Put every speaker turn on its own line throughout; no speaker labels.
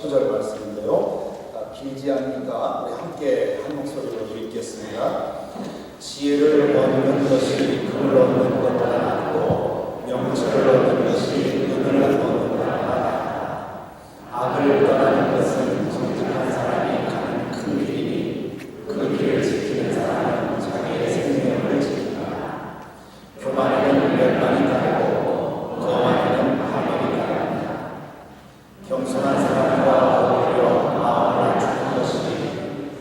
19절 말씀인데요. 길지 않으니까 우리 함께 한 목소리로 읽겠습니다. 지혜를 얻는 것이 금을 얻는 것보다 낫고 명철을 얻는 것이 은을 얻는 것보다 낫다. 악을 떠나는 것은 정직한 사람이 가는 큰 길이니 그 길을 지키는 사람은 자기의 생명을 지킨다. 교만에는 멸망이 따르고 거만에는 파멸이 따른다. 겸손한 사람과 어울려 마음을 낮추는 것이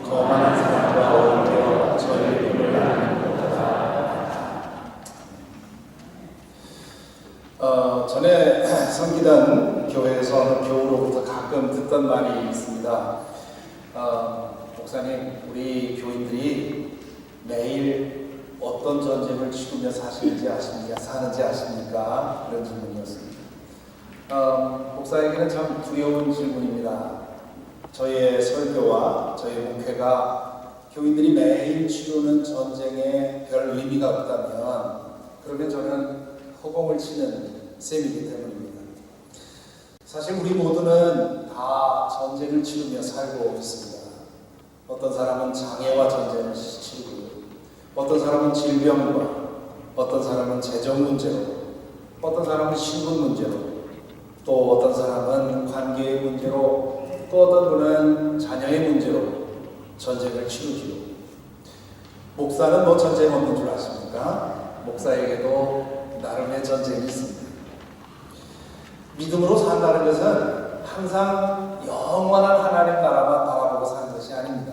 거만한 사람과 어울려 전리품을 나누는 것보다 낫다. 전에 성기단 교회에서 어느 교우로부터 가끔 듣던 말이 있습니다. 목사님, 우리 교인들이 매일 어떤 전쟁을 치르며 사는지 아십니까? 그런 질문이었습니다. 목사에게는 참 두려운 질문입니다. 저의 설교와 저의 목회가 교인들이 매일 치르는 전쟁에 별 의미가 없다면 그러면 저는 허공을 치는 셈이기 때문입니다. 사실 우리 모두는 다 전쟁을 치르며 살고 있습니다. 어떤 사람은 장애와 전쟁을 치르고, 어떤 사람은 질병과, 어떤 사람은 재정 문제로, 어떤 사람은 신분 문제로, 또 어떤 사람은 관계의 문제로, 또 어떤 분은 자녀의 문제로 전쟁을 치르지요. 목사는 뭐 전쟁 없는 줄 아십니까? 목사에게도 나름의 전쟁이 있습니다. 믿음으로 산다는 것은 항상 영원한 하나님 나라만 바라보고 사는 것이 아닙니다.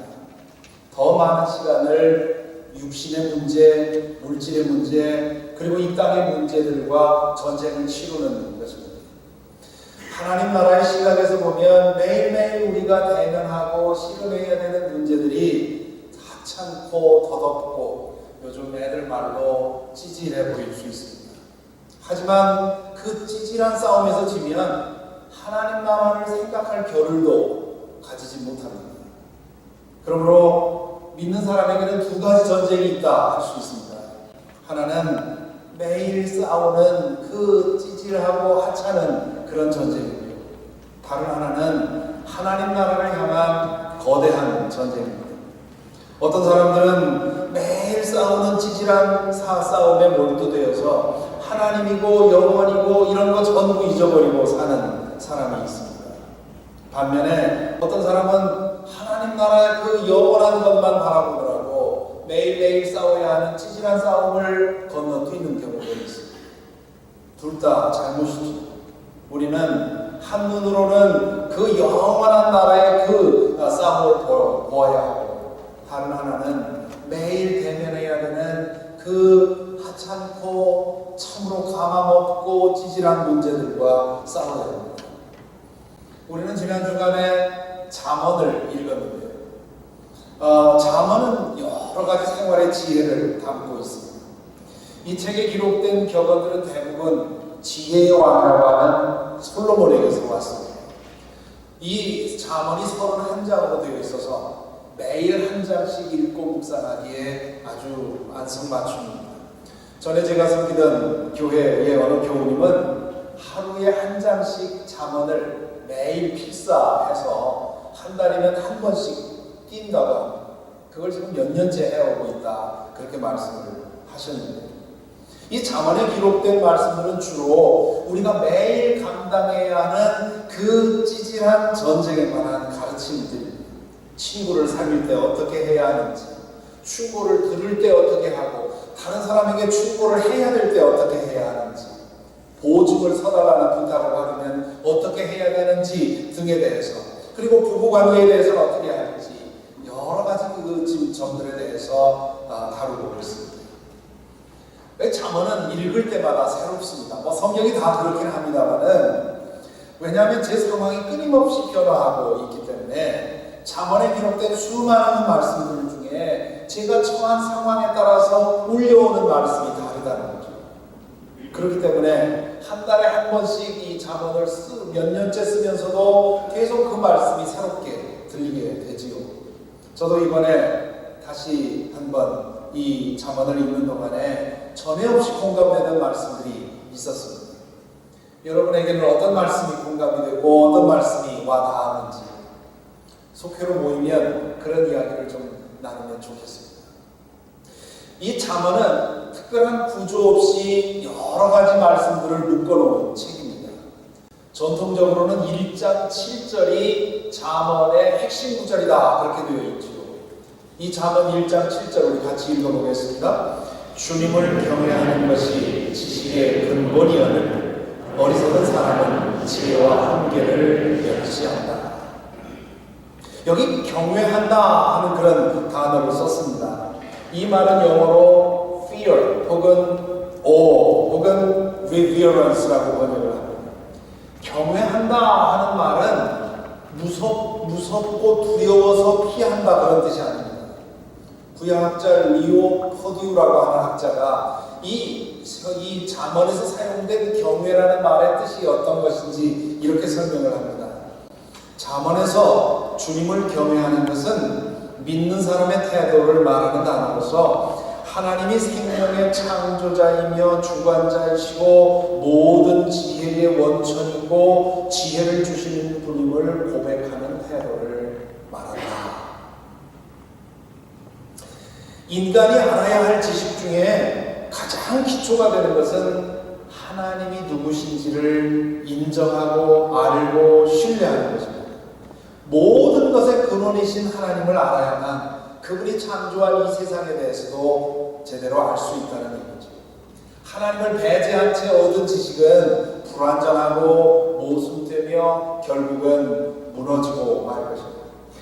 더 많은 시간을 육신의 문제, 물질의 문제, 그리고 이 땅의 문제들과 전쟁을 치르는 것입니다. 하나님 나라의 시각에서 보면 매일매일 우리가 대면하고 실현해야 되는 문제들이 하찮고 더덥고 요즘 애들 말로 찌질해 보일 수 있습니다. 하지만 그 찌질한 싸움에서 지면 하나님 나라를 생각할 겨를도 가지지 못합니다. 그러므로 믿는 사람에게는 두 가지 전쟁이 있다 할 수 있습니다. 하나는 매일 싸우는 그 찌질하고 하찮은 그런 전쟁이고요. 다른 하나는 하나님 나라를 향한 거대한 전쟁입니다. 어떤 사람들은 매일 싸우는 찌질한 싸움에 몰두되어서 하나님이고 영원이고 이런 거 전부 잊어버리고 사는 사람이 있습니다. 반면에 어떤 사람은 하나님 나라의 그 영원한 것만 바라보느라고 매일매일 싸워야 하는 찌질한 싸움을 건너뛰는 경우가 있습니다. 둘 다 잘못이죠. 우리는 한눈으로는 그 영원한 나라의 그 싸움을 보아야 하고, 다른 하나는 매일 대면해야 되는 그 하찮고 참으로 가망 없고 찌질한 문제들과 싸워야 합니다. 우리는 지난 주간에 잠언을 읽었는데요. 잠언은 여러 가지 생활의 지혜를 담고 있습니다. 이 책에 기록된 격언들은 대부분 지혜의 왕이라고 하는 솔로몬에게서 왔습니다. 이 잠언이 31장으로 되어 있어서 매일 한 장씩 읽고 묵상하기에 아주 안성맞춤입니다. 전에 제가 섬기던 교회의 어느 교우님은 하루에 한 장씩 잠언을 매일 필사해서 한 달이면 한 번씩 띈다고 합니다. 그걸 지금 몇 년째 해오고 있다, 그렇게 말씀을 하셨는데, 이 잠언에 기록된 말씀들은 주로 우리가 매일 감당해야 하는 그 찌질한 전쟁에 관한 가르침들입니다. 친구를 사귈 때 어떻게 해야 하는지, 충고를 들을 때 어떻게 하고, 다른 사람에게 충고를 해야 될 때 어떻게 해야 하는지, 보증을 서달라는 부탁을 받으면 어떻게 해야 되는지 등에 대해서, 그리고 부부관계에 대해서는 어떻게 하는지 여러 가지 그 점들에 대해서 다루고 있습니다. 잠언은 읽을 때마다 새롭습니다. 성경이 다 그렇긴 합니다만은, 왜냐하면 제 상황이 끊임없이 변화하고 있기 때문에 잠언에 기록된 수많은 말씀들 중에 제가 처한 상황에 따라서 울려오는 말씀이 다르다는 거죠. 그렇기 때문에 한 달에 한 번씩 이 잠언을 몇 년째 쓰면서도 계속 그 말씀이 새롭게 들리게 되지요. 저도 이번에 다시 한번 이 잠언을 읽는 동안에 전에 없이 공감되는 말씀들이 있었습니다. 여러분에게는 어떤 말씀이 공감이 되고 어떤 말씀이 와닿았는지 속회로 모이면 그런 이야기를 좀 나누면 좋겠습니다. 이 잠언은 특별한 구조 없이 여러 가지 말씀들을 묶어놓은 책입니다. 전통적으로는 1장 7절이 잠언의 핵심 구절이다 그렇게 되어 있죠. 이 잠언 1장 7절 우리 같이 읽어보겠습니다. 주님을 경외하는 것이 지식의 근본이었는데 어리석은 사람은 지혜와 한계를 멸시한다. 여기 경외한다 하는 그런 단어를 썼습니다. 이 말은 영어로 fear 혹은 awe 혹은 reverence라고 번역을 합니다. 경외한다 하는 말은 무섭고 두려워서 피한다 그런 뜻이 아닙니다. 구약학자 리오 퍼듀라고 하는 학자가 이 잠언에서 사용된 경외라는 말의 뜻이 어떤 것인지 이렇게 설명을 합니다. 잠언에서 주님을 경외하는 것은 믿는 사람의 태도를 말하는 단어로서 하나님이 생명의 창조자이며 주관자이시고 모든 지혜의 원천이고 지혜를 주시는 분임을 고백하는 태도를 말한다. 인간이 알아야 할 지식 중에 가장 기초가 되는 것은 하나님이 누구신지를 인정하고 알고 신뢰하는 것입니다. 모든 것의 근원이신 하나님을 알아야만 그분이 창조한 이 세상에 대해서도 제대로 알 수 있다는 얘기죠. 하나님을 배제한 채 얻은 지식은 불완전하고 모순되며 결국은 무너지고 말 것입니다.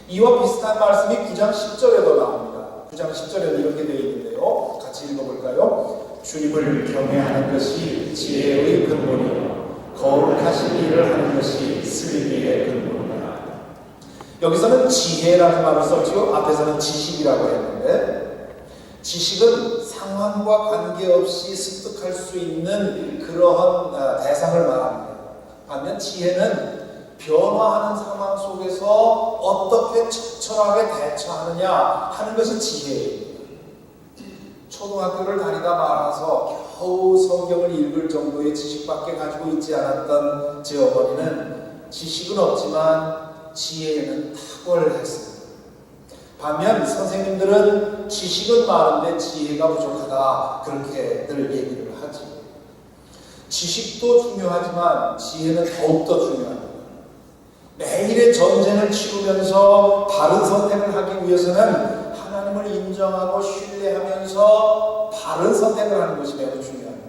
이와 비슷한 말씀이 9장 10절에도 나옵니다. 9장 10절에는 이렇게 되어 있는데요. 같이 읽어볼까요? 주님을 경외하는 것이 지혜의 근본이요 거룩하신 일을 하는 것이 슬기의 근본이다. 여기서는 지혜라는 말을 썼죠. 앞에서는 지식이라고 했는데 지식은 상황과 관계없이 습득할 수 있는 그러한 대상을 말합니다. 반면 지혜는 변화하는 상황 속에서 어떻게 적절하게 대처하느냐 하는 것이 지혜입니다. 초등학교를 다니다 말아서 겨우 성경을 읽을 정도의 지식밖에 가지고 있지 않았던 제 어머니는 지식은 없지만 지혜에는 탁월했습니다. 반면 선생님들은 지식은 많은데 지혜가 부족하다 그렇게들 얘기를 하지. 지식도 중요하지만 지혜는 더욱더 중요합니다. 매일의 전쟁을 치르면서 바른 선택을 하기 위해서는 하나님을 인정하고 신뢰하면서 바른 선택을 하는 것이 매우 중요합니다.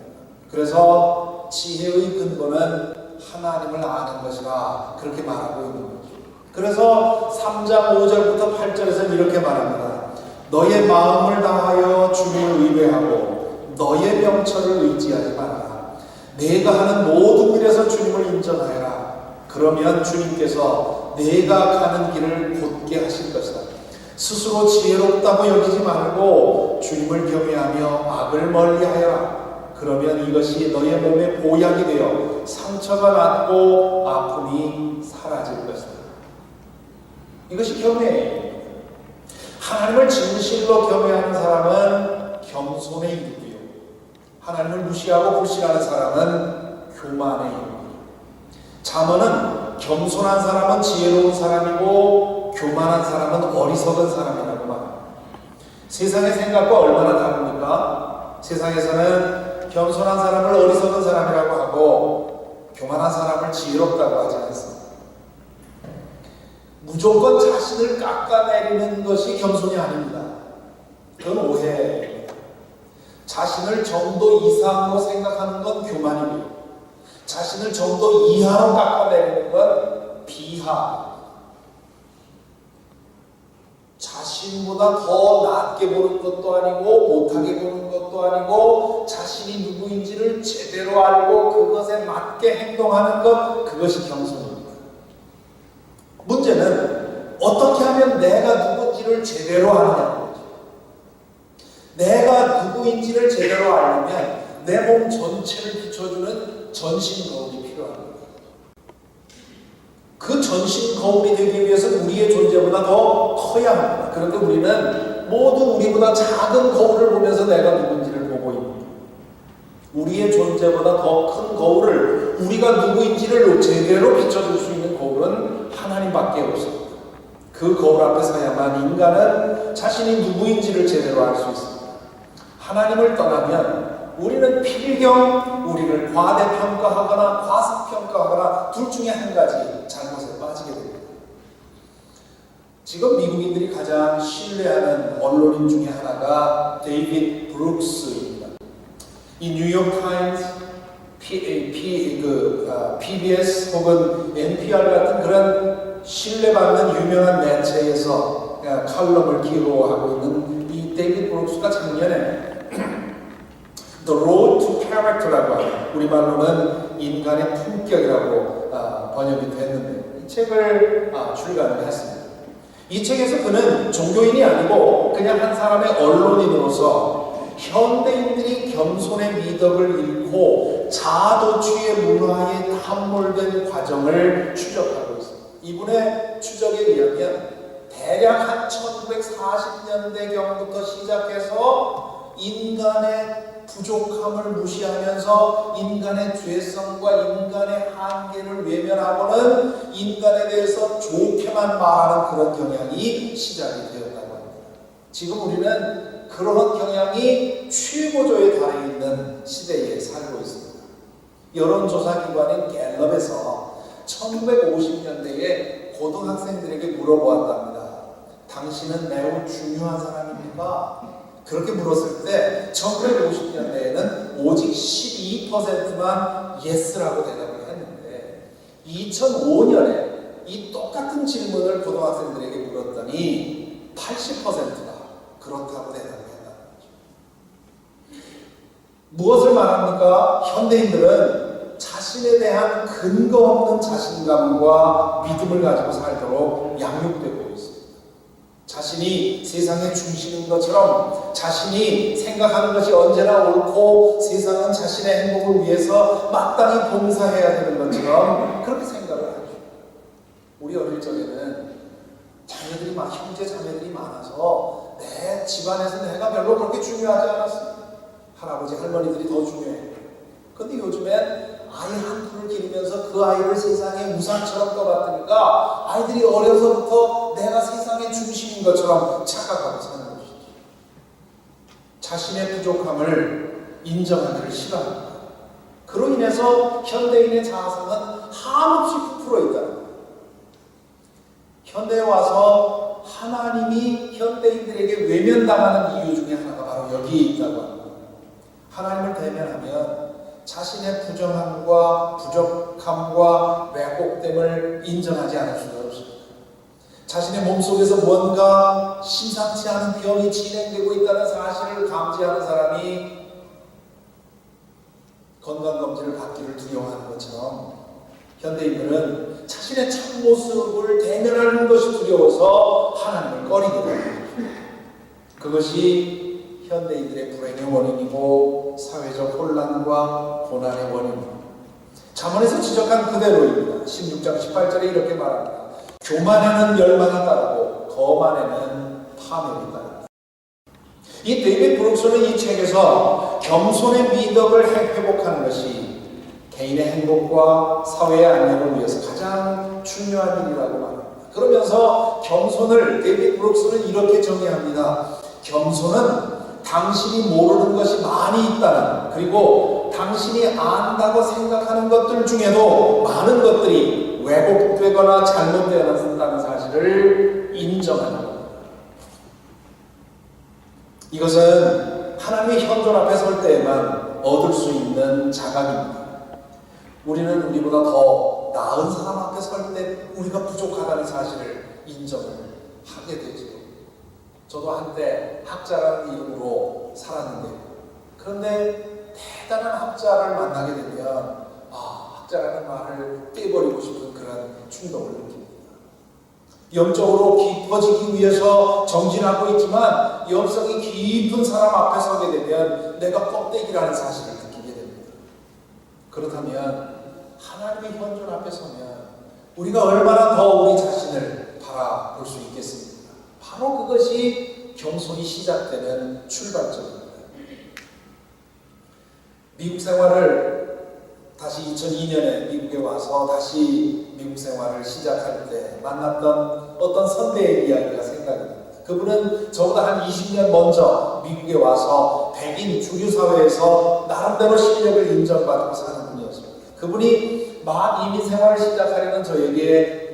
그래서 지혜의 근본은 하나님을 아는 것이라 그렇게 말하고 있는 거죠. 그래서 3장 5절부터 8절에서 이렇게 말합니다. 너의 마음을 다하여 주님을 의뢰하고 너의 명철을 의지하지 말아라. 내가 하는 모든 일에서 주님을 인정하여라. 그러면 주님께서 내가 가는 길을 곧게 하실 것이다. 스스로 지혜롭다고 여기지 말고 주님을 경외하며 악을 멀리하여라. 그러면 이것이 너의 몸에 보약이 되어 상처가 낫고 아픔이 사라질 것이다. 이것이 경외예요. 하나님을 진실로 경외하는 사람은 겸손에 이르고요. 하나님을 무시하고 불신하는 사람은 교만에 이르고요. 잠언은 겸손한 사람은 지혜로운 사람이고 교만한 사람은 어리석은 사람이라고 말합니다. 세상의 생각과 얼마나 다릅니까? 세상에서는 겸손한 사람을 어리석은 사람이라고 하고 교만한 사람을 지혜롭다고 하지 않습니다. 무조건 자신을 깎아내리는 것이 겸손이 아닙니다. 그건 오해입니다. 자신을 정도 이상으로 생각하는 건 교만이고요. 자신을 정도 이하로 깎아내리는 건 비하. 자신보다 더 낮게 보는 것도 아니고 못하게 보는 것도 아니고 자신이 누구인지를 제대로 알고 그것에 맞게 행동하는 것, 그것이 겸손입니다. 문제는 어떻게 하면 내가 누군지를 제대로 아느냐는 거죠. 내가 누구인지를 제대로 알려면 내 몸 전체를 비춰주는 전신 거울이 필요합니다. 그 전신 거울이 되기 위해서는 우리의 존재보다 더 커야 합니다. 그런데 우리는 모두 우리보다 작은 거울을 보면서 내가 누군지를 보고 있습니다. 우리의 존재보다 더 큰 거울을, 우리가 누구인지를 제대로 비춰줄 수 있는 거울은 하나님밖에 없습니다. 그 거울 앞에 서야만 인간은 자신이 누구인지를 제대로 알 수 있습니다. 하나님을 떠나면 우리는 필경 우리를 과대평가하거나 과소평가하거나 둘 중에 한 가지 잘못에 빠지게 됩니다. 지금 미국인들이 가장 신뢰하는 언론인 중에 하나가 데이빗 브룩스입니다. 이 뉴욕 타임스, PBS 혹은 NPR 같은 그런 신뢰받는 유명한 매체에서 칼럼을 기록하고 있는 이 데이빗 브룩스가 작년에 The Road to Character라고 하는, 우리말로는 인간의 품격이라고 번역이 됐는데, 이 책을 출간을 했습니다. 이 책에서 그는 종교인이 아니고 그냥 한 사람의 언론인으로서 현대인들이 겸손의 미덕을 잃고 자아도취의 문화에 함몰된 과정을 추적하고 있습니다. 이분의 추적에 의하면 대략 한 1940년대경부터 시작해서 인간의 부족함을 무시하면서 인간의 죄성과 인간의 한계를 외면하고는 인간에 대해서 좋게만 말하는 그런 경향이 시작이 되었다고 합니다. 지금 우리는 그런 경향이 최고조에 달해 있는 시대에 살고 있습니다. 여론조사 기관인 갤럽에서 1950년대에 고등학생들에게 물어보았답니다. 당신은 매우 중요한 사람입니까? 그렇게 물었을 때 1950년대에는 오직 12%만 예스라고 대답을 했는데 2005년에 이 똑같은 질문을 고등학생들에게 물었더니 80%가 그렇다고 대답을 했다는 거죠. 무엇을 말합니까? 현대인들은 자신에 대한 근거 없는 자신감과 믿음을 가지고 살도록 양육되고 있습니다. 자신이 세상의 중심인 것처럼, 자신이 생각하는 것이 언제나 옳고 세상은 자신의 행복을 위해서 마땅히 봉사해야 되는 것처럼 그렇게 생각을 하죠. 우리 어릴 적에는 자녀들이 형제 자매들이 많아서 내 집안에서 내가 별로 그렇게 중요하지 않았어요. 할아버지 할머니들이 더 중요해요. 근데 요즘엔 아이 한 둘을 기르면서 그 아이를 세상의 우상처럼 떠받드니까 아이들이 어려서부터 내가 세상의 중심인 것처럼 착각하고 사는 것이죠. 자신의 부족함을 인정하기를 싫어합니다. 그로 인해서 현대인의 자아성은 한없이 부풀어 있다는 거예요. 현대에 와서 하나님이 현대인들에게 외면당하는 이유 중에 하나가 바로 여기에 있다고 합니다. 하나님을 대면하면 자신의 부정함과 부족함과 왜곡됨을 인정하지 않을 수가 없습니다. 자신의 몸속에서 뭔가 심상치 않은 병이 진행되고 있다는 사실을 감지하는 사람이 건강검진을 받기를 두려워하는 것처럼 현대인들은 자신의 참모습을 대면하는 것이 두려워서 하나님을 꺼리게 됩니다. 그것이 현대인들의 불행의 원인이고 사회적 혼란과 고난의 원인입니다. 잠언에서 지적한 그대로입니다. 16장 18절에 이렇게 말합니다. 교만에는 열망이 따르고 거만에는 탐욕이 따릅니다. 이 데이빗 브룩스는 이 책에서 겸손의 미덕을 회복하는 것이 개인의 행복과 사회의 안녕을 위해서 가장 중요한 일이라고 말합니다. 그러면서 겸손을 데이빗 브룩스는 이렇게 정의합니다. 겸손은 당신이 모르는 것이 많이 있다는, 그리고 당신이 안다고 생각하는 것들 중에도 많은 것들이 왜곡되거나 잘못되었다는 사실을 인정하는 겁니다. 이것은 하나님의 현존 앞에 설 때에만 얻을 수 있는 자각입니다. 우리는 우리보다 더 나은 사람 앞에 설 때 우리가 부족하다는 사실을 인정을 하게 되죠. 저도 한때 학자라는 이름으로 살았는데, 그런데 대단한 학자를 만나게 되면 학자라는 말을 떼버리고 싶은 그런 충동을 느낍니다. 영적으로 깊어지기 위해서 정진하고 있지만 영성이 깊은 사람 앞에 서게 되면 내가 껍데기라는 사실을 느끼게 됩니다. 그렇다면 하나님의 현존 앞에 서면 우리가 얼마나 더 우리 자신을 바라볼 수 있겠습니까? 바로 그것이 겸손이 시작되는 출발점입니다. 미국 생활을 다시 2002년에 미국에 와서 다시 미국 생활을 시작할 때 만났던 어떤 선배의 이야기가 생각이 납니다. 그분은 저보다 한 20년 먼저 미국에 와서 백인 주류 사회에서 나름대로 실력을 인정받고 사는 분이었습니다. 그분이 막 이민 생활을 시작하려는 저에게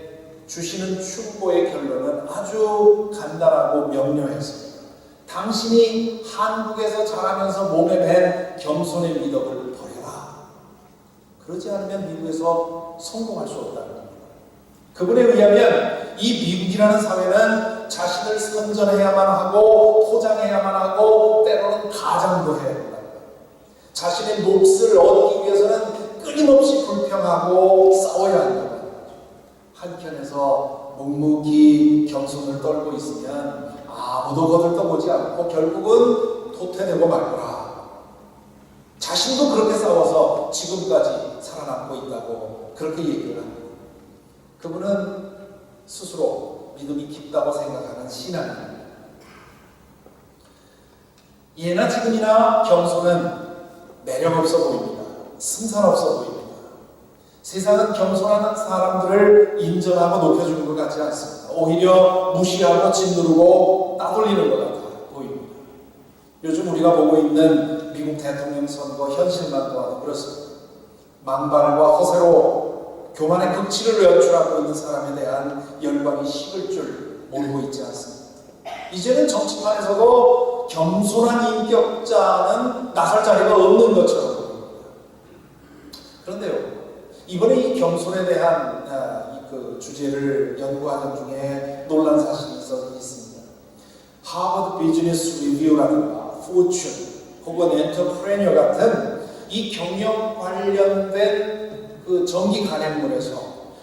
주시는 충고의 결론은 아주 간단하고 명료했습니다. 당신이 한국에서 자라면서 몸에 밴 겸손의 미덕을 버려라. 그러지 않으면 미국에서 성공할 수 없다는 겁니다. 그분에 의하면 이 미국이라는 사회는 자신을 선전해야만 하고 포장해야만 하고 때로는 가장도 해야 된다. 자신의 몫을 얻기 위해서는 끊임없이 불평하고 싸워야 한다. 한켠에서 묵묵히 겸손을 떨고 있으면 아무도 거들떠보지 않고 결국은 도태되고 말 거라. 자신도 그렇게 싸워서 지금까지 살아남고 있다고 그렇게 얘기를 합니다. 그분은 스스로 믿음이 깊다고 생각하는 신앙입니다. 예나 지금이나 겸손은 매력없어 보입니다. 승산없어 보입니다. 세상은 겸손한 사람들을 인정하고 높여주는 것 같지 않습니다. 오히려 무시하고 짓누르고 따돌리는 것 같아 보입니다. 요즘 우리가 보고 있는 미국 대통령 선거 현실만 보아도 그렇습니다. 망발과 허세로 교만의 극치를 연출하고 있는 사람에 대한 열광이 식을 줄 모르고 있지 않습니다. 이제는 정치판에서도 겸손한 인격자는 나설 자리가 없는 것처럼 보입니다. 그런데요, 이번에 이 겸손에 대한 그 주제를 연구하는 중에 놀란 사실이 있습니다. 하버드 비즈니스 리뷰라든가 포춘 혹은 엔터프레니어 같은 이 경영 관련된 그 정기 간행물에서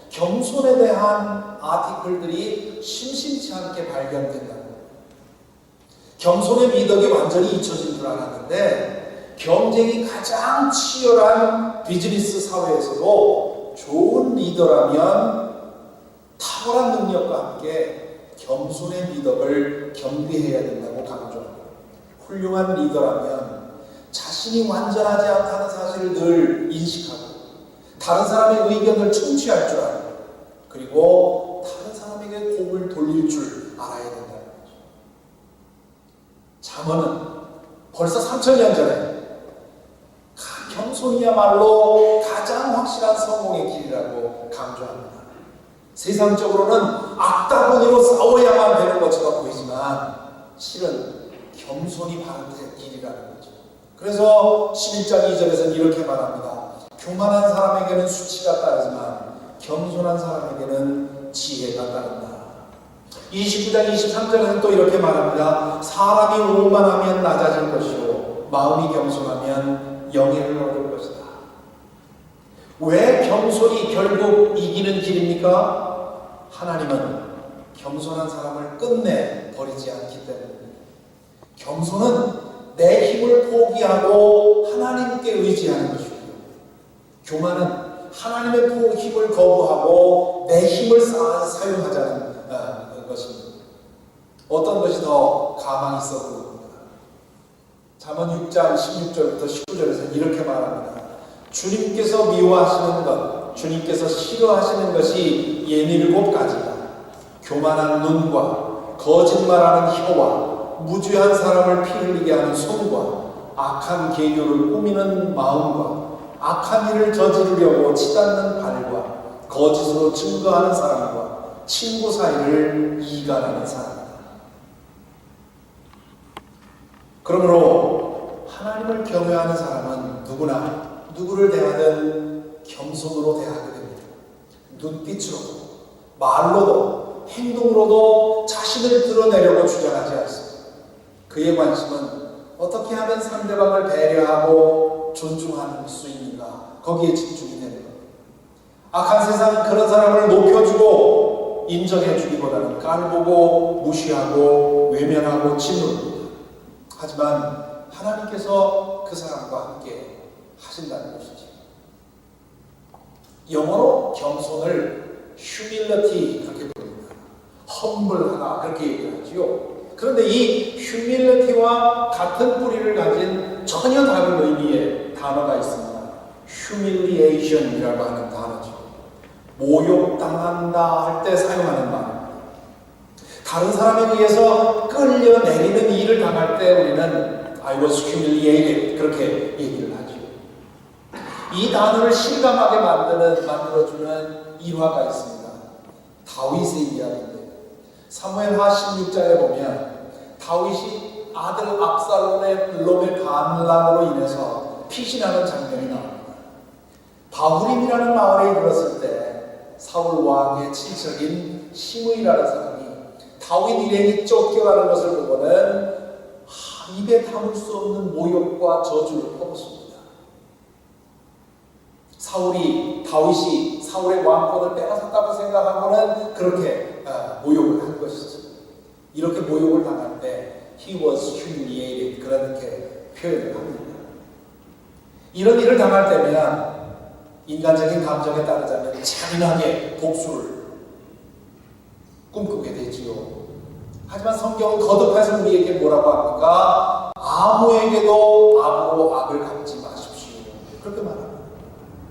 겸손에 대한 아티클들이 심심치 않게 발견된다. 겸손의 미덕이 완전히 잊혀진 줄 알았는데 경쟁이 가장 치열한 비즈니스 사회에서도 좋은 리더라면 탁월한 능력과 함께 겸손의 미덕을 겸비해야 된다고 강조합니다. 훌륭한 리더라면 자신이 완전하지 않다는 사실을 늘 인식하고 다른 사람의 의견을 청취할 줄 알고 그리고 다른 사람에게 공을 돌릴 줄 알아야 된다는 거죠. 잠언은 벌써 3000년 전에 겸손이야말로 가장 확실한 성공의 길이라고 강조합니다. 세상적으로는 악다구니로 싸워야만 되는 것처럼 보이지만 실은 겸손이 바른 길이라는 거죠. 그래서 11장 2절에서는 이렇게 말합니다. 교만한 사람에게는 수치가 따르지만 겸손한 사람에게는 지혜가 따른다. 29장 23절에서는 또 이렇게 말합니다. 사람이 오만하면 낮아질 것이요 마음이 겸손하면 영예를 얻을 것이다. 왜 겸손이 결국 이기는 길입니까? 하나님은 겸손한 사람을 끝내 버리지 않기 때문입니다. 겸손은 내 힘을 포기하고 하나님께 의지하는 것이고요. 교만은 하나님의 힘을 거부하고 내 힘을 사용하자는 것입니다. 어떤 것이 더 가망 있어 보입니까? 잠언 6장 16절부터 19절에서 이렇게 말합니다. 주님께서 미워하시는 것, 주님께서 싫어하시는 것이 67가지다. 교만한 눈과 거짓말하는 혀와 무죄한 사람을 피 흘리게 하는 손과 악한 계교를 꾸미는 마음과 악한 일을 저지르려고 치닫는 발과 거짓으로 증거하는 사람과 친구 사이를 이간하는 사람이다. 그러므로 하나님을 경외하는 사람은 누구나 누구를 대하든 겸손으로 대하게 됩니다. 눈빛으로도 말로도 행동으로도 자신을 드러내려고 주장하지 않습니다. 그의 관심은 어떻게 하면 상대방을 배려하고 존중할 수 있는가 거기에 집중이 되는 겁니다. 악한 세상은 그런 사람을 높여주고 인정해주기보다는 깔보고 무시하고 외면하고 짓누릅니다. 하지만 하나님께서 그 사람과 함께 하신다는 것이죠. 영어로 겸손을 humility 그렇게 부릅니다. humble하다 그렇게 얘기를 하지요. 그런데 이 humility와 같은 뿌리를 가진 전혀 다른 의미의 단어가 있습니다. humiliation이라고 하는 단어죠. 모욕당한다 할 때 사용하는 말입니다. 다른 사람에 의해서 끌려내리는 일을 당할 때 우리는 I was humiliated 그렇게 얘기를 하죠. 이 단어를 실감하게 만들어주는 일화가 있습니다. 다윗의 이야기인데 사무엘하 16장에 보면 다윗이 아들 압살롬의 반란으로 인해서 피신하는 장면이 나옵니다. 바후림이라는 마을에 이르렀을 때 사울 왕의 친척인 시므이라는 사람이 다윗 일행이 쫓겨가는 것을 보고는 입에 담을 수 없는 모욕과 저주를 퍼붓습니다. 다윗이 사울의 왕권을 빼앗았다고 생각하고는 그렇게 모욕을 한 것이죠. 이렇게 모욕을 당할 때 he was humiliated 그렇게 표현을 합니다. 이런 일을 당할 때면 인간적인 감정에 따르자면 잔인하게 복수를 꿈꾸게 되지요. 하지만 성경은 거듭해서 우리에게 뭐라고 합니까? 아무에게도 악으로 악을 갚지 마십시오. 그렇게 말합니다.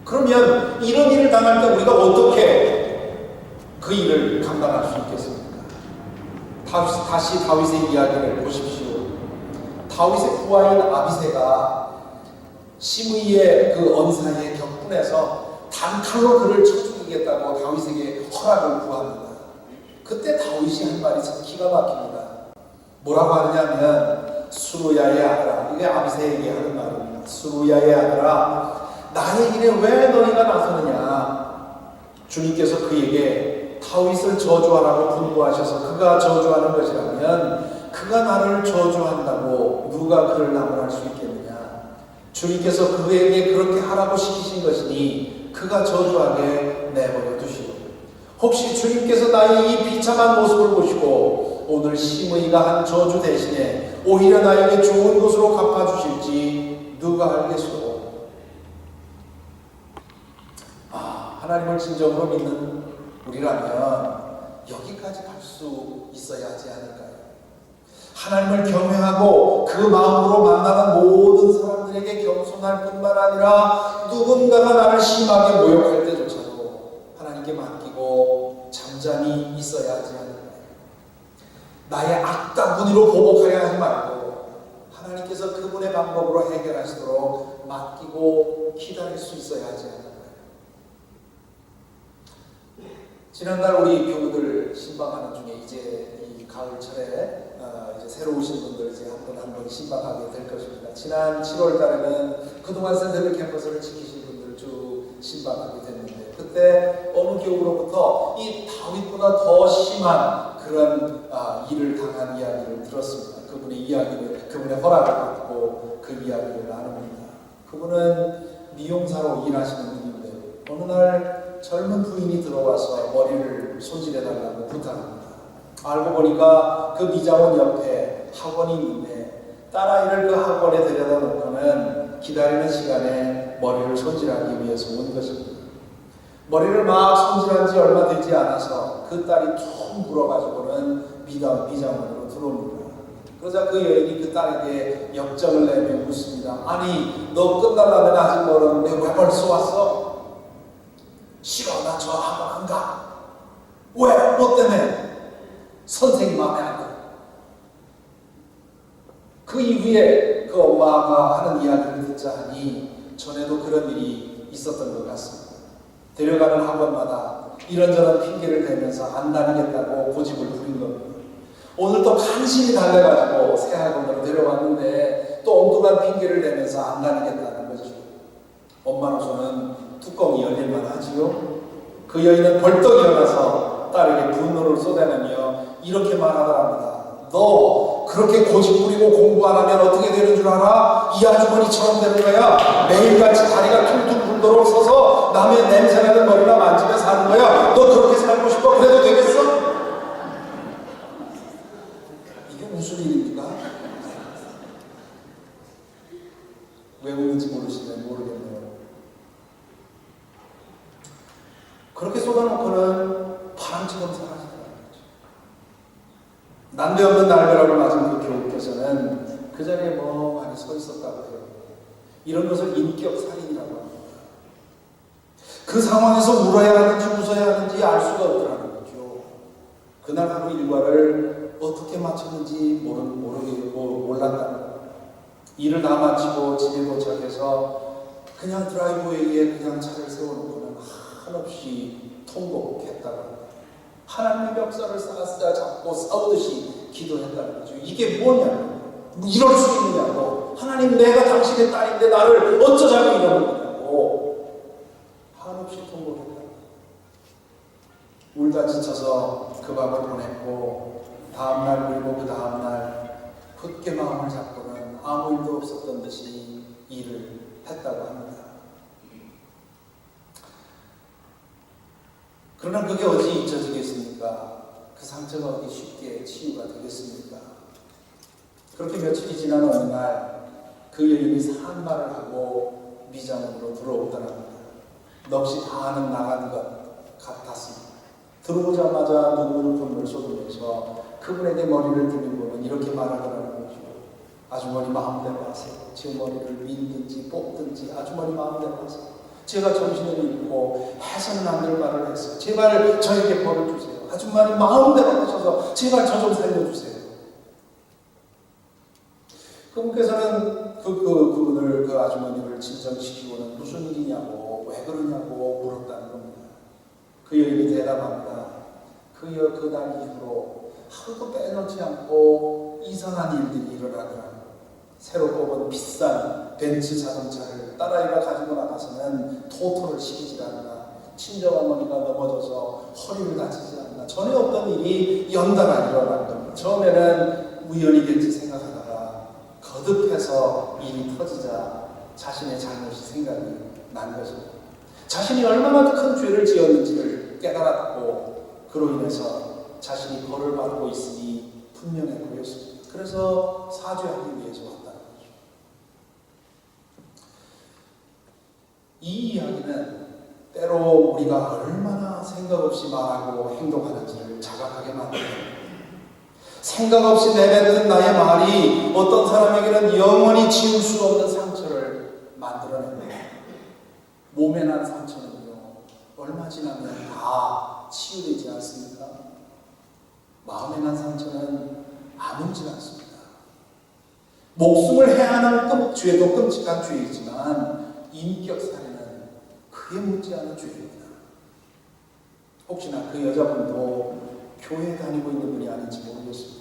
그러면 이런 일을 당할 때 우리가 어떻게 그 일을 감당할 수 있겠습니까? 다시 다윗의 이야기를 보십시오. 다윗의 부하인 아비새가 시므이의 그 언사에 격분해서 단칼로 그를 쳐 죽이겠다고 다윗에게 허락을 구합니다. 그때 다윗이 한 말이 참 기가 막힙니다. 뭐라고 하느냐면 수루야의 아들아, 이게 아비새에게 하는 말입니다. 수루야의 아들아, 나의 일에 왜 너희가 나서느냐? 주님께서 그에게 다윗을 저주하라고 분부하셔서 그가 저주하는 것이라면 그가 나를 저주한다고 누가 그를 나무랄 수 있겠느냐? 주님께서 그에게 그렇게 하라고 시키신 것이니 그가 저주하게 내버려 두시오. 혹시 주님께서 나의 이 비참한 모습을 보시고 오늘 시므이가 한 저주 대신에 오히려 나에게 좋은 것으로 갚아주실지 누가 알겠소? 하나님을 진정으로 믿는 우리라면 여기까지 갈 수 있어야 하지 않을까요? 하나님을 경외하고 그 마음으로 만나는 모든 사람들에게 겸손할 뿐만 아니라 누군가가 나를 심하게 모욕할 때조차도 하나님께 맡기고 잠잠히 있어야 하지 않을까요? 나의 악다구니로 보복하려 하지 말고 하나님께서 그분의 방법으로 해결하시도록 맡기고 기다릴 수 있어야 하지 않을까요? 지난달 우리 교우들 신방하는 중에 이제 이 가을철에 이제 새로 오신 분들 이제 한 번 신방하게 될 것입니다. 지난 7월 달에는 그동안 센터빌 캠퍼스를 지키신 분들 쭉 신방하게 됐는데 그때 어느 교우로부터 이 다윗보다 더 심한 그런 일을 당한 이야기를 들었습니다. 그분의 허락을 받고 그 이야기를 나눕니다. 그분은 미용사로 일하시는 분인데 어느 날 젊은 부인이 들어와서 머리를 손질해달라고 부탁합니다. 알고 보니까 그 미장원 옆에 학원이 있는데 딸아이를 그 학원에 데려다 놓고는 기다리는 시간에 머리를 손질하기 위해서 온 것입니다. 머리를 막 손질한 지 얼마 되지 않아서 그 딸이 툭 물어가지고는 미장원으로 들어옵니다. 그러자 그 여인이 그 딸에게 역정을 내며 묻습니다. 아니 너 끝나려면 아직 멀었는데 왜 벌써 왔어? 싫어, 나 저 학원 안 가. 왜? 뭐 때문에? 선생님 마음에 안 들어. 그 이후에 그 엄마가 하는 이야기를 듣자 하니 전에도 그런 일이 있었던 것 같습니다. 데려가는 학원마다 이런저런 핑계를 대면서 안 다니겠다고 고집을 부린 겁니다. 오늘 또 간신히 달래가지고 새 학원으로 데려왔는데 또 엉뚱한 핑계를 대면서 안 다니겠다는 거죠. 엄마로서는 뚜껑이 열릴만 하지요. 그 여인은 벌떡 일어나서 딸에게 분노를 쏟아내며 이렇게 말하더랍니다. 너 그렇게 고집 부리고 공부 안 하면 어떻게 되는 줄 알아? 이 아주머니처럼 되는 거야. 매일같이 다리가 퉁퉁 불도록 서서 남의 냄새나는 머리나 만지며 사는 거야. 너 그렇게 살고 싶어? 그래도 되겠어? 이게 무슨 일입니까? 왜 웃는지 모르겠네요. 그렇게 쏟아놓고는 바람처럼 사라지더라는 거죠. 난데없는 날벼락을 맞은 그 교우께서는 그 자리에 멍하니 서 있었다고 해요. 이런 것을 인격살인이라고 합니다. 그 상황에서 울어야 하는지 웃어야 하는지 알 수가 없더라는 거죠. 그날 하루 일과를 어떻게 마쳤는지 몰랐다는 거예요. 일을 다 마치고 집에 도착해서 그냥 드라이브웨이에 그냥 차를 세워놓고는 한없이 통곡했다고 합니다. 하나님의 멱살을 잡고 싸우듯이 기도했다는 거죠. 이게 뭐냐? 이럴 수 있느냐고. 하나님, 내가 당신의 딸인데 나를 어쩌자고 이러는 거냐고. 한없이 통곡했다. 울다 지쳐서 그 밤을 보냈고 다음날 그리고 그 다음날 굳게 마음을 잡고는 아무 일도 없었던 듯이 일을 했다고 합니다. 그러나 그게 어디 잊혀지겠습니까? 그 상처가 어디 쉽게 치유가 되겠습니까? 그렇게 며칠이 지난 어느 날 그 여인이 산 말을 하고 미장으로 들어오더랍니다. 넋이 다 나간 것 같았습니다. 들어오자마자 눈물 쏟으면서 그분에게 머리를 들고는 이렇게 말하더라는 거죠. 아주머니 마음대로 하세요. 제 머리를 밀든지 뽑든지 아주머니 마음대로 하세요. 제가 정신을 잃고 해서는 안 될 말을 했어요. 제발 저에게 벌을 주세요. 아주머니 마음대로 하셔서 제발 저 좀 살려주세요. 그분께서는 그분을, 그 아주머니를 진정시키고는 무슨 일이냐고, 왜 그러냐고 물었다는 겁니다. 그 여인이 대답합니다. 그날 이후로 하루도 빼놓지 않고 이상한 일들이 일어나더라고요. 새로 뽑은 비싼 벤츠 자동차를 딸아이가 가지고 나가서는 토토를 시키지 않나, 친정어머니가 넘어져서 허리를 다치지 않나, 전에 없던 일이 연달아 일어난 겁니다. 처음에는 우연이겠지 생각하다가 거듭해서 일이 터지자 자신의 잘못이 생각이 난 것입니다. 자신이 얼마나 큰 죄를 지었는지를 깨달았고 그로 인해서 자신이 벌을 받고 있으니 분명해 보였습니다. 그래서 사죄하기 위해서 왔다는 거죠. 이 이야기는 때로 우리가 얼마나 생각 없이 말하고 행동하는지를 자각하게 만듭니다. 생각 없이 내뱉는 나의 말이 어떤 사람에게는 영원히 지울 수 없는 상처를 만들어냅니다. 몸에 난 상처는요, 얼마 지나면 다 치유되지 않습니까? 마음에 난 상처는 아물지 않습니다. 목숨을 해하는 죄도 끔찍한 죄이지만 인격살인은 그에 묻지않은 죄입니다. 혹시나 그 여자분도 교회 다니고 있는 분이 아닌지 모르겠습니다.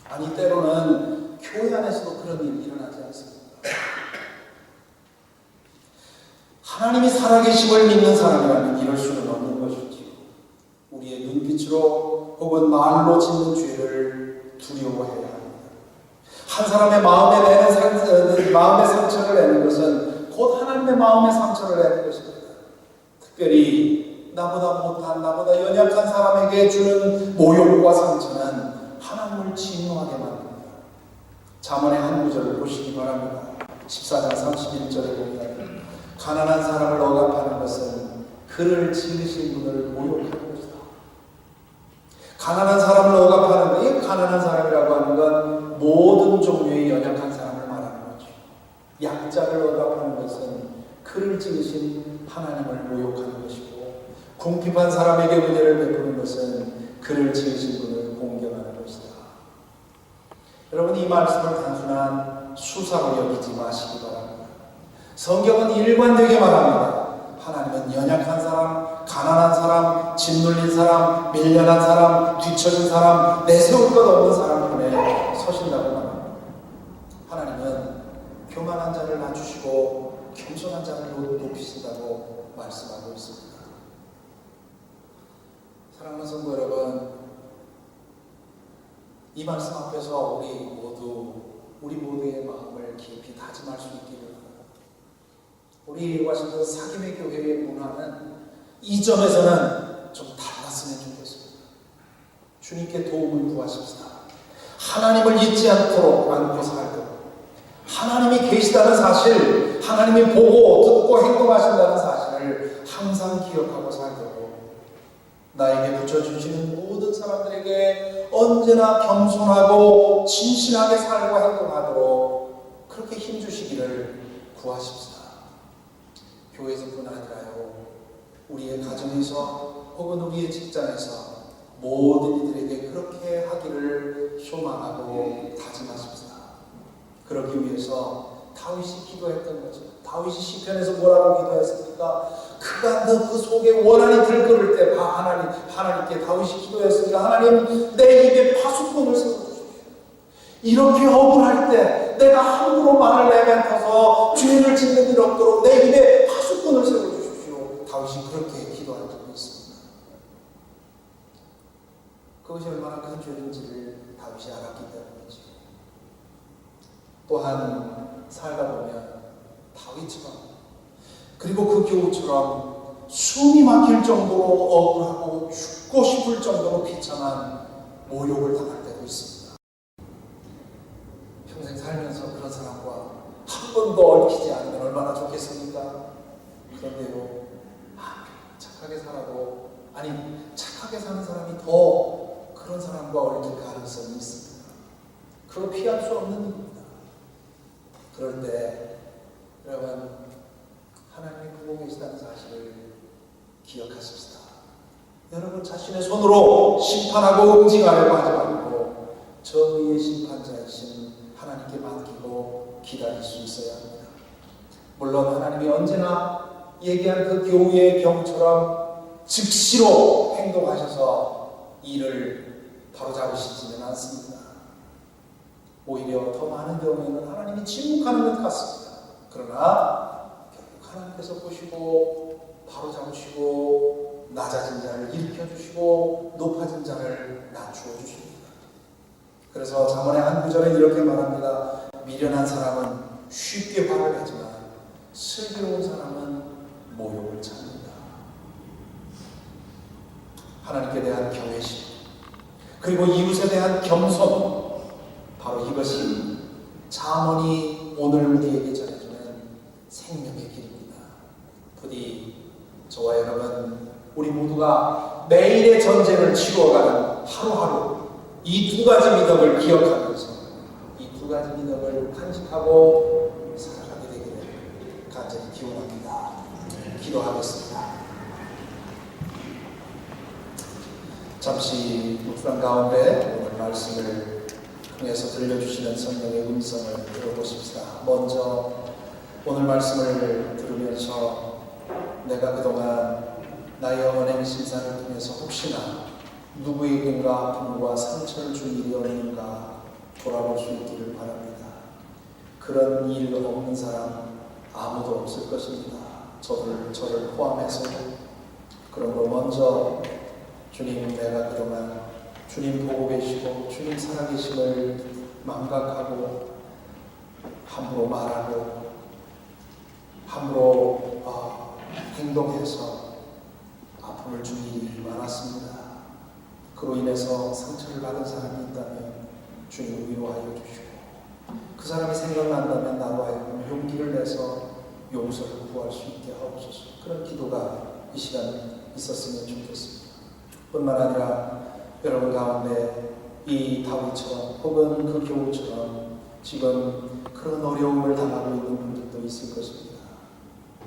아니, 때로는 교회 안에서도 그런 일이 일어나지 않습니다. 하나님이 살아계심을 믿는 사람이라면 이럴 수는 없는 것이지요. 우리의 눈빛으로 혹은 말로 짓는 죄를 두려워해야 합니다. 한 사람의 마음의 상처를 내는 것은 곧 하나님의 마음의 상처를 내는 것입니다. 특별히 나보다 못한, 나보다 연약한 사람에게 주는 모욕과 상처는 하나님을 진노하게 만듭니다. 잠언의 한 구절을 보시기 바랍니다. 14장 31절에 보면 가난한 사람을 억압하는 것은 그를 지으신 분을 모욕하는 것이다. 가난한 사람을 억압하는 것, 이 가난한 사람이라고 하는 건 모든 종류의 연약한 사람을 말하는 거죠. 약자를 억압하는 것은 그를 지으신 하나님을 모욕하는 것이고, 궁핍한 사람에게 은혜를 베푸는 것은 그를 지으신 분을 공경하는 것이다. 여러분, 이 말씀을 단순한 수사로 여기지 마시기 바랍니다. 성경은 일관되게 말합니다. 하나님은 연약한 사람, 가난한 사람, 짓눌린 사람, 밀려난 사람, 뒤처진 사람, 내세울 것 없는 사람 편에 서신다고 말합니다. 하나님은 교만한 자를 낮추시고 겸손한 자를 높이신다고 말씀하고 있습니다. 사랑하는 성도 여러분, 이 말씀 앞에서 우리 모두의 마음을 깊이 다짐할 수 있기를 바랍니다. 우리 워싱턴 사김의 교회의 문화는 이 점에서는 좀 달랐으면 좋겠습니다. 주님께 도움을 구하십시다. 하나님을 잊지 않고 살도록, 하나님이 계시다는 사실, 하나님이 보고 듣고 행동하신다는 사실을 항상 기억하고 살도록, 나에게 붙여주시는 모든 사람들에게 언제나 겸손하고 진실하게 살고 행동하도록 그렇게 힘주시기를 구하십시다. 교회에서뿐 아니라요, 우리의 가정에서 혹은 우리의 직장에서 모든 이들에게 그렇게 하기를 소망하고 다짐하십시다. 그러기 위해서 다윗이 기도했던 거죠. 다윗이 시편에서 뭐라고 기도했습니까? 그가 그 속에 원한이 들끓을 때 하나님께 다윗이 기도했습니다. 하나님, 내 입에 파수꾼을 세워주십시오. 이렇게 억울할 때 내가 함부로 말을 내뱉어서 죄를 짓는 일 없도록 내 입에 파수꾼을 세워주십시오. 다윗이 그렇게 기도한 적이 있습니다. 그것이 얼마나 큰 죄인지를 다윗이 알았기 때문이죠. 또한 살다 보면 다윗처럼, 그리고 그 교우처럼 숨이 막힐 정도로 억울하고 죽고 싶을 정도로 비참한 모욕을 당할 때도 있습니다. 평생 살면서 그런 사람과 한 번도 얽히지 않으면 얼마나 좋겠습니까? 그런데요, 착하게 살아도, 아니 착하게 사는 사람이 더 그런 사람과 얽힐 가능성이 있습니다. 그거 피할 수 없는 일입니다. 그럴 때 여러분, 하나님이 보고 계시다는 사실을 기억하십시다. 여러분 자신의 손으로 심판하고 응징하려고 하지 말고 정의의 심판자이신 하나님께 맡기고 기다릴 수 있어야 합니다. 물론 하나님이 언제나 얘기한 그 교우의 경우처럼 즉시로 행동하셔서 이를 바로잡으시지는 않습니다. 오히려 더 많은 경우에는 하나님이 침묵하는 것 같습니다. 그러나 결국 하나님께서 보시고 바로잡으시고 낮아진 자를 일으켜주시고 높아진 자를 낮추어 주십니다. 그래서 잠언의 한 구절에 이렇게 말합니다. 미련한 사람은 쉽게 화를 내지만 슬기로운 사람은 모욕을 찾는다. 하나님께 대한 경외심, 그리고 이웃에 대한 겸손, 바로 이것이 잠언이 오늘 우리에게 전해주는 생명의 길입니다. 부디 저와 여러분, 우리 모두가 매일의 전쟁을 치루어가는 하루하루 이 두 가지 미덕을 기억하면서 이 두 가지 미덕을 간직하고 살아가게 되기를 간절히 기원합니다. 기도하겠습니다. 잠시 묵상 가운데 오늘 말씀을 통해서 들려주시는 성령의 음성을 들어보십시다. 먼저 오늘 말씀을 들으면서 내가 그동안 나의 언행 심사를 통해서 혹시나 누구에겐가 아픔과 상처를 준 일이 없는가 돌아볼 수 있기를 바랍니다. 그런 일 없는 사람 아무도 없을 것입니다. 저를 포함해서. 그러므로 먼저 주님, 내가 그동안 주님 보고 계시고 주님 살아계심을 망각하고 함부로 말하고 함부로 행동해서 아픔을 준 일이 많았습니다. 그로 인해서 상처를 받은 사람이 있다면 주님 위로하여 주시고, 그 사람이 생각난다면 나로 하여금 용기를 내서 용서를 구할 수 있게 하옵소서. 그런 기도가 이 시간 있었으면 좋겠습니다. 뿐만 아니라 여러분 가운데 이 다윗처럼 혹은 그 교우처럼 지금 그런 어려움을 당하고 있는 분들도 있을 것입니다.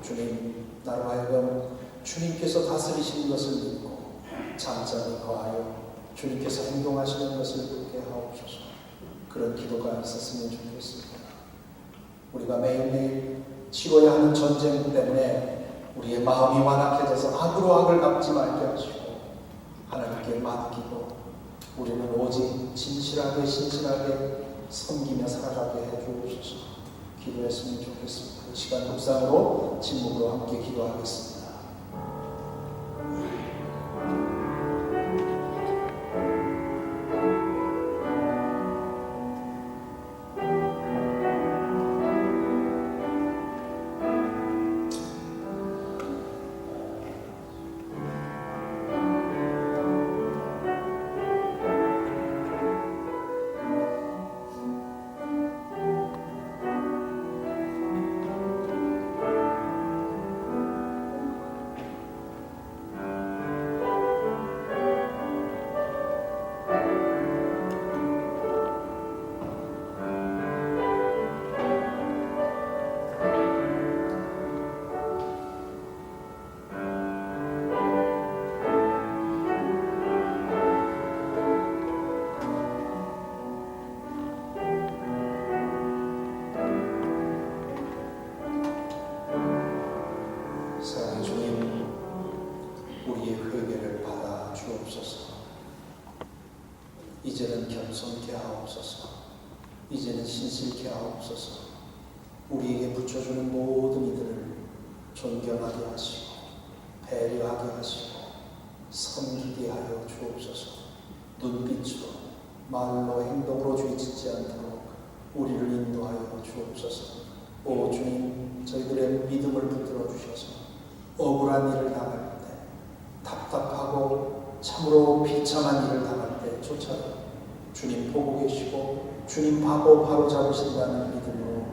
주님, 나로 하여금 주님께서 다스리시는 것을 믿고 잠잠히 거하여 주님께서 행동하시는 것을 보게 하옵소서. 그런 기도가 있었으면 좋겠습니다. 우리가 매일매일 치러야 하는 전쟁 때문에 우리의 마음이 완악해져서 악으로 악을 갚지 말게 하시고 하나님께 맡기고 우리는 오직 진실하게 신실하게 섬기며 살아가게 해주옵소서. 기도했으면 좋겠습니다. 이 시간 묵상으로 침묵으로 함께 기도하겠습니다. 이제는 겸손케 하옵소서. 이제는 신실케 하옵소서. 우리에게 붙여주는 모든 이들을 존경하게 하시고 배려하게 하시고 섬기게 하여 주옵소서. 눈빛으로 말로 행동으로 죄 짓지 않도록 우리를 인도하여 주옵소서. 오 주님, 저희들의 믿음을 붙들어 주셔서 억울한 일을 당할 때, 답답하고 참으로 비참한 일을 당할 때조차도 주님 보고 계시고 주님 바로 잡으신다는 믿음으로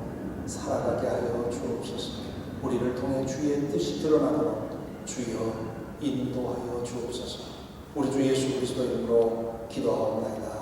살아가게 하여 주옵소서. 우리를 통해 주의 뜻이 드러나도록 주여 인도하여 주옵소서. 우리 주 예수 그리스도 이름으로 기도하옵나이다.